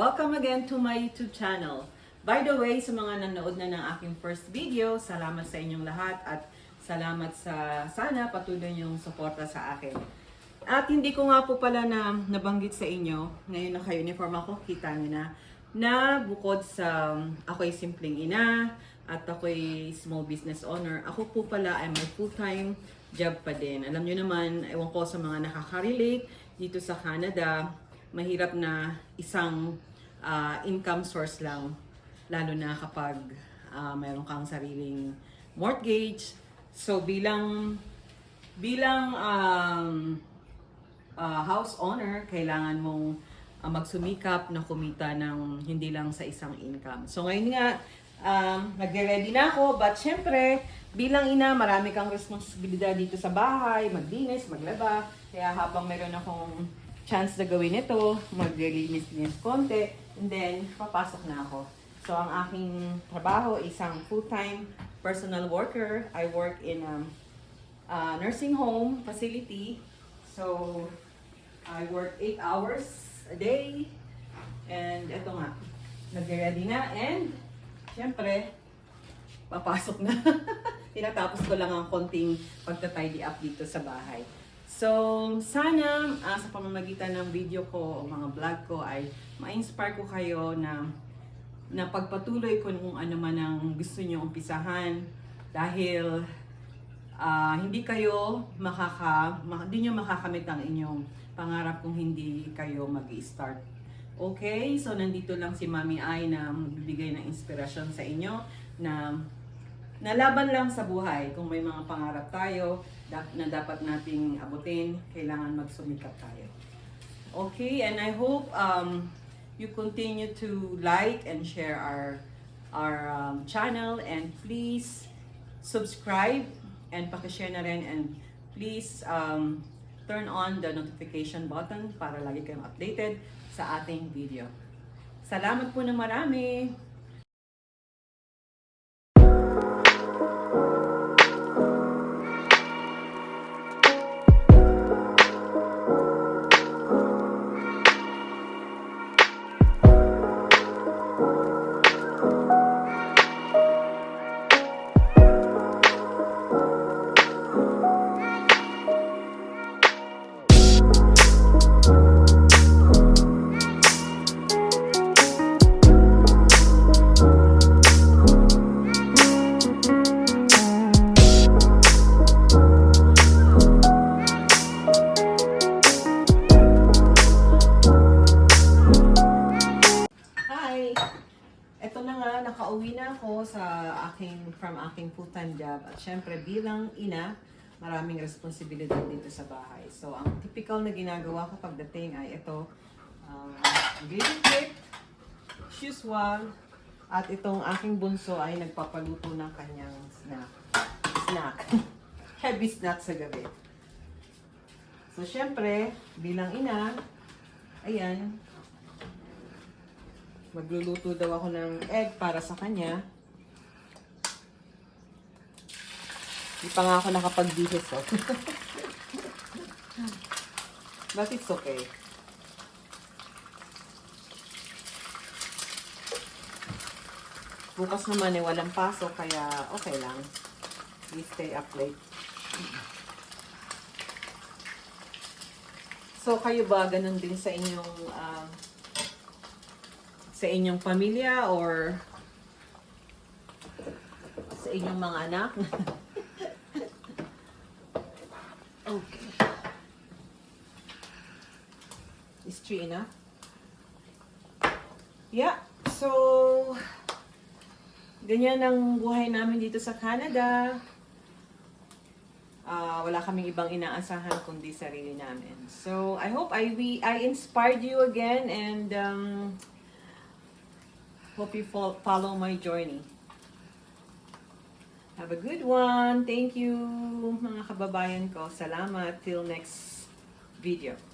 Welcome again to my YouTube channel. By the way, sa mga nanood na ng aking first video, salamat sa inyong lahat at salamat sa sana patuloy niyong suporta sa akin. At hindi ko nga po pala nabanggit sa inyo, ngayon naka-uniform ako, kita niyo na bukod sa ako'y simpleng ina at ako'y small business owner, ako po pala ay may full-time job pa din. Alam niyo naman, ewan ko sa mga nakaka-relate dito sa Canada, mahirap na isang income source lang, lalo na kapag mayroon kang sariling mortgage. So bilang house owner, kailangan mong magsumikap na kumita ng hindi lang sa isang income. So ngayon nga, nagre-ready na ako, but syempre, bilang ina, marami kang responsibilidad dito sa bahay, maglinis, maglaba. Kaya habang meron akong chance na gawin ito, maglilinis-linis konti, and then papasok na ako. So ang aking trabaho, isang full-time personal worker. I work in a nursing home facility. So I work 8 hours a day. And ito nga, nag-ready na, and syempre, papasok na. Tinatapos ko lang ang konting pagta-tidy up dito sa bahay. So, sana sa pamamagitan ng video ko o mga vlog ko ay ma-inspire ko kayo na pagpatuloy ko kung ano man ang gusto niyo umpisahan, dahil hindi niyo makakamit ang inyong pangarap kung hindi kayo mag-i-start. Okay? So, nandito lang si Mami Ai na magbibigay ng inspirasyon sa inyo na laban lang sa buhay. Kung may mga pangarap tayo na dapat nating abutin, kailangan magsumikap tayo. Okay, and I hope you continue to like and share our channel, and please subscribe and pakishare na rin, and please turn on the notification button para lagi kayong updated sa ating video. Salamat po na marami! Nakauwi na ako from aking full-time job, at syempre bilang ina, maraming responsibilidad dito sa bahay. So ang typical na ginagawa ko pagdating ay ito, baby cake, shoes wall, at itong aking bunso ay nagpapaluto ng kanyang snack. Heavy snack sa gabi. So syempre, bilang ina, ayan, magluluto daw ako ng egg para sa kanya. Hindi pa nga ako nakapag-dihis, oh. But it's okay. Bukas naman walang pasok, kaya okay lang. We stay up late. So, kayo ba ganun din sa inyong pamilya or sa inyong mga anak? Okay. Is 3 enough? Yeah. So, ganyan ang buhay namin dito sa Canada. Wala kaming ibang inaasahan kundi sarili namin. So, I hope I inspired you again, and hope you follow my journey. Have a good one. Thank you, mga kababayan ko. Salamat. Till next video.